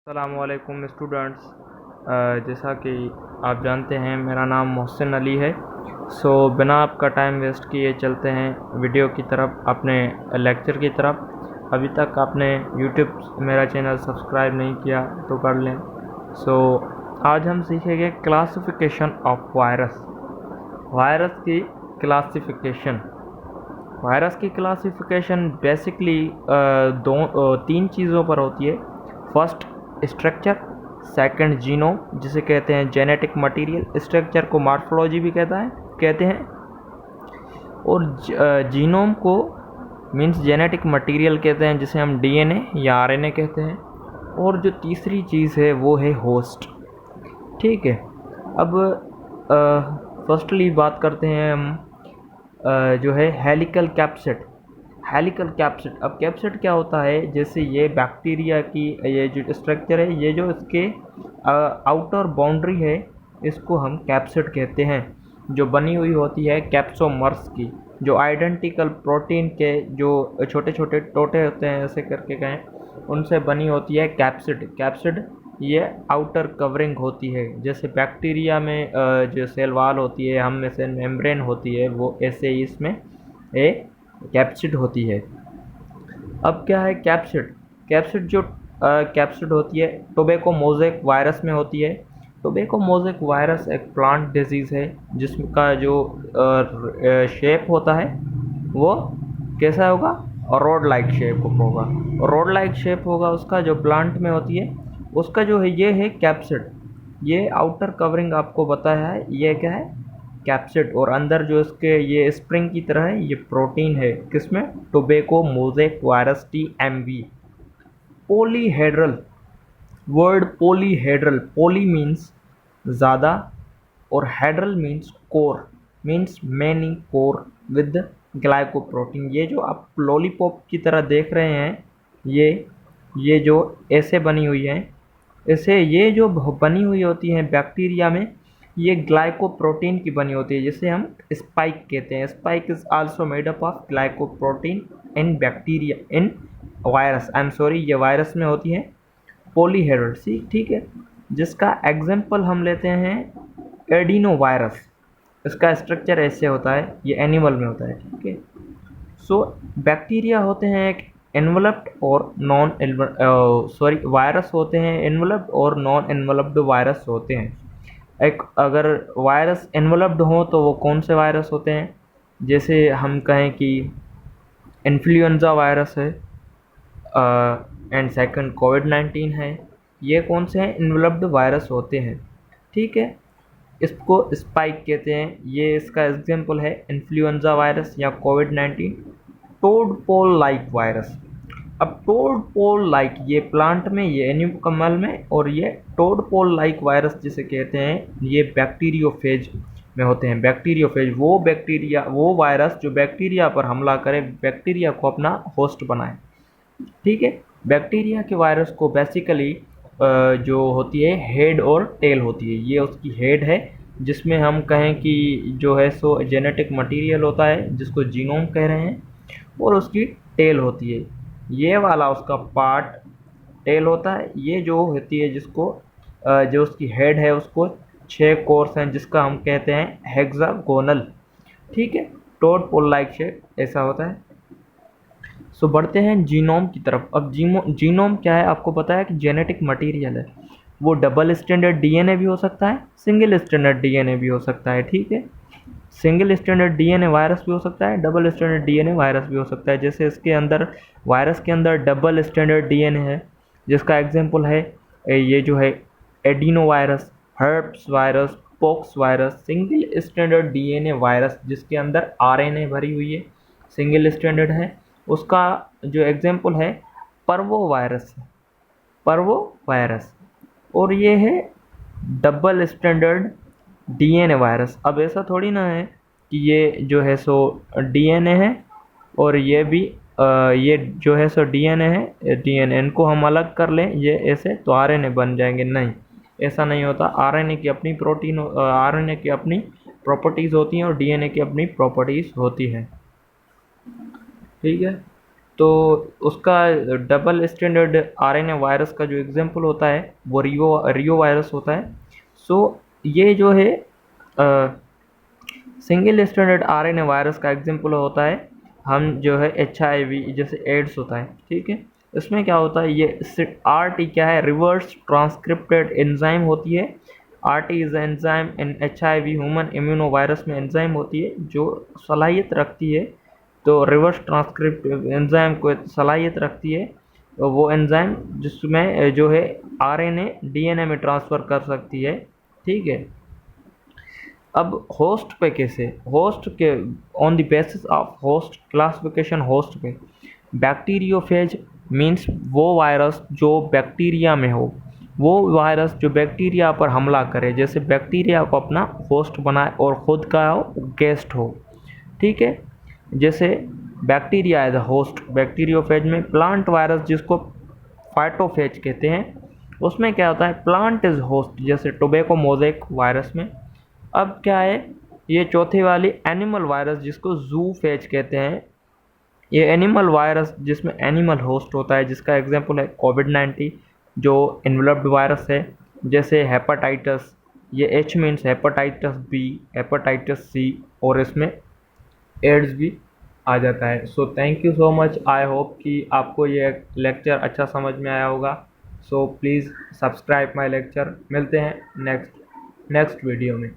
अस्सलामुअलैकुम स्टूडेंट्स। जैसा कि आप जानते हैं मेरा नाम मोहसिन अली है। बिना आपका टाइम वेस्ट किए चलते हैं वीडियो की तरफ, अपने लेक्चर की तरफ। अभी तक आपने यूट्यूब मेरा चैनल सब्सक्राइब नहीं किया तो कर लें। आज हम सीखेंगे क्लासिफिकेशन ऑफ वायरस। वायरस की क्लासिफिकेशन। वायरस की क्लासिफिकेशन बेसिकली तीन चीज़ों पर होती है। फर्स्ट स्ट्रक्चर, सेकंड जीनोम जिसे कहते हैं जेनेटिक मटेरियल, स्ट्रक्चर को मॉर्फोलॉजी भी कहते हैं और जीनोम को मींस जेनेटिक मटेरियल कहते हैं जिसे हम डीएनए या आरएनए कहते हैं। और जो तीसरी चीज़ है वो है होस्ट। ठीक है, अब फर्स्टली बात करते हैं हम जो है हेलिकल कैप्सिड। हेलिकल कैप्सिड, अब कैप्सिड क्या होता है? जैसे ये बैक्टीरिया की ये जो स्ट्रक्चर है, ये जो इसके आउटर बाउंड्री है, इसको हम कैप्सिड कहते हैं, जो बनी हुई होती है कैप्सोमर्स की, जो आइडेंटिकल प्रोटीन के जो छोटे छोटे टोटे होते हैं ऐसे करके कहें, उनसे बनी होती है कैप्सिड। कैप्सिड ये आउटर कवरिंग होती है। जैसे बैक्टीरिया में जो सेल वाल होती है, हम में से मेम्ब्रेन होती है, वो ऐसे ही इसमें एक कैप्सिड होती है। अब क्या है कैप्सिड? कैप्सिड होती है टोबैको मोज़ेक वायरस में होती है। टोबैको मोज़ेक वायरस एक प्लांट डिजीज़ है जिसका जो शेप होता है वो कैसा होगा? रोड लाइक शेप होगा। रोड लाइक शेप होगा उसका, जो प्लांट में होती है उसका जो है ये है कैप्सिड। ये आउटर कवरिंग आपको बताया है, ये क्या है? कैप्सिड। और अंदर जो इसके ये स्प्रिंग की तरह है, ये प्रोटीन है किसमें? Tobacco mosaic virus TMV। Polyhedral, word polyhedral, poly means ज़्यादा और hedral means core, means many core with glycoprotein. ये जो आप लॉलीपॉप की तरह देख रहे हैं, ये जो ऐसे बनी हुई है, ऐसे ये जो बनी हुई होती हैं बैक्टीरिया में, ये ग्लाइकोप्रोटीन की बनी होती है जिसे हम स्पाइक कहते हैं। Spike is also made up of glycoprotein in bacteria, in virus, I am sorry, ये वायरस में होती है पॉलीहेड्रल सी। ठीक है, जिसका एग्जाम्पल हम लेते हैं एडिनो वायरस। इसका स्ट्रक्चर ऐसे होता है, ये एनिमल में होता है। ठीक है, बैक्टीरिया होते हैं एक एनवलप्ड और नॉन सॉरी वायरस होते हैं एनवलप्ड और नॉन एनवलप्ड वायरस होते हैं। एक अगर वायरस एनवलप्ड हो तो वो कौन से वायरस होते हैं? जैसे हम कहें कि इन्फ्लुएंजा वायरस है एंड सेकंड कोविड-19 है। ये कौन से हैं? इन्वलप्ड वायरस होते हैं। ठीक है, इसको स्पाइक कहते हैं। ये इसका एग्जाम्पल है इन्फ्लुएंजा वायरस या कोविड-19। टोड पोल लाइक वायरस। अब टोड पोल लाइक, ये प्लांट में, ये एनिमल में, और ये टोड पोल लाइक वायरस जिसे कहते हैं, ये बैक्टीरियोफेज में होते हैं। बैक्टीरियोफेज वो बैक्टीरिया, वो वायरस जो बैक्टीरिया पर हमला करे, बैक्टीरिया को अपना होस्ट बनाए। ठीक है, बैक्टीरिया के वायरस को बेसिकली जो होती है हेड और टेल होती है। ये उसकी हेड है जिसमें हम कहें कि जो है सो जेनेटिक मटेरियल होता है जिसको जीनोम कह रहे हैं, और उसकी टेल होती है, ये वाला उसका पार्ट टेल होता है। ये जो होती है जिसको जो उसकी हेड है उसको 6 कोर्स हैं जिसका हम कहते हैं हेक्सागोनल। ठीक है, टोड पोल लाइक शेप ऐसा होता है। बढ़ते हैं जीनोम की तरफ। अब जीनोम क्या है? आपको पता है कि जेनेटिक मटेरियल है। वो डबल स्टैंडर्ड डीएनए भी हो सकता है, सिंगल स्टैंडर्ड डीएनए भी हो सकता है। ठीक है, सिंगल स्टैंडर्ड डीएनए वायरस भी हो सकता है, डबल स्टैंडर्ड डीएनए वायरस भी हो सकता है। जैसे इसके अंदर, वायरस के अंदर डबल स्टैंडर्ड डीएनए है, जिसका एग्जांपल है ये जो है adeno virus, herpes virus, pox virus. Single standard DNA virus जिसके अंदर आरएनए भरी हुई है, सिंगल स्टैंडर्ड है, उसका जो एग्जांपल है पर्वो वायरस, पर्वो वायरस। और ये है डबल स्टैंडर्ड डीएनए वायरस। अब ऐसा थोड़ी ना है कि ये जो है सो डीएनए है और ये भी ये जो है सो डीएनए है, डीएनए इनको हम अलग कर लें ये ऐसे तो आरएनए बन जाएंगे। नहीं, ऐसा नहीं होता। आरएनए की अपनी प्रोटीन, आरएनए की अपनी प्रॉपर्टीज़ होती हैं और डीएनए की अपनी प्रॉपर्टीज़ होती हैं। ठीक है, तो उसका डबल स्टैंडर्ड आरएनए वायरस का जो एग्जांपल होता है वो रियो वायरस होता है। सो ये जो है सिंगल स्टैंडर्ड आरएनए वायरस का एग्जांपल होता है हम जो है HIV जैसे एड्स होता है, ठीक है। इसमें क्या होता है, ये RT क्या है, रिवर्स ट्रांसक्रिप्टेड एंजाइम होती है। RT is enzyme in HIV human immuno virus में एंजाइम होती है जो सलाहियत रखती है, तो रिवर्स ट्रांसक्रिप्ट एंजाइम को सलाहियत रखती है, तो वो एंजाइम जिसमें जो है RNA DNA में ट्रांसफ़र कर सकती है, ठीक है। अब होस्ट पे कैसे, होस्ट के on the basis of host classification, host पे बैक्टीरियोफेज मीन्स वो वायरस जो बैक्टीरिया में हो, वो वायरस जो बैक्टीरिया पर हमला करे, जैसे बैक्टीरिया को अपना होस्ट बनाए और ख़ुद का गेस्ट हो, ठीक है। जैसे bacteria as a host bacteriophage में, प्लांट वायरस जिसको फाइटोफेज कहते हैं, उसमें क्या होता है, प्लांट इज होस्ट जैसे टोबैको मोज़ेक वायरस में। अब क्या है, ये चौथी वाली एनिमल वायरस जिसको जू फेज कहते हैं, ये एनिमल वायरस जिसमें एनिमल होस्ट होता है, जिसका एग्जांपल है कोविड-19 जो इन्वेलप्ड वायरस है। जैसे हेपाटाइटिस, ये H means hepatitis B, hepatitis C, और इसमें एड्स भी आ जाता है। So thank you so much, I hope कि आपको ये लेक्चर अच्छा समझ में आया होगा। So please subscribe my lecture, मिलते हैं नेक्स्ट वीडियो में।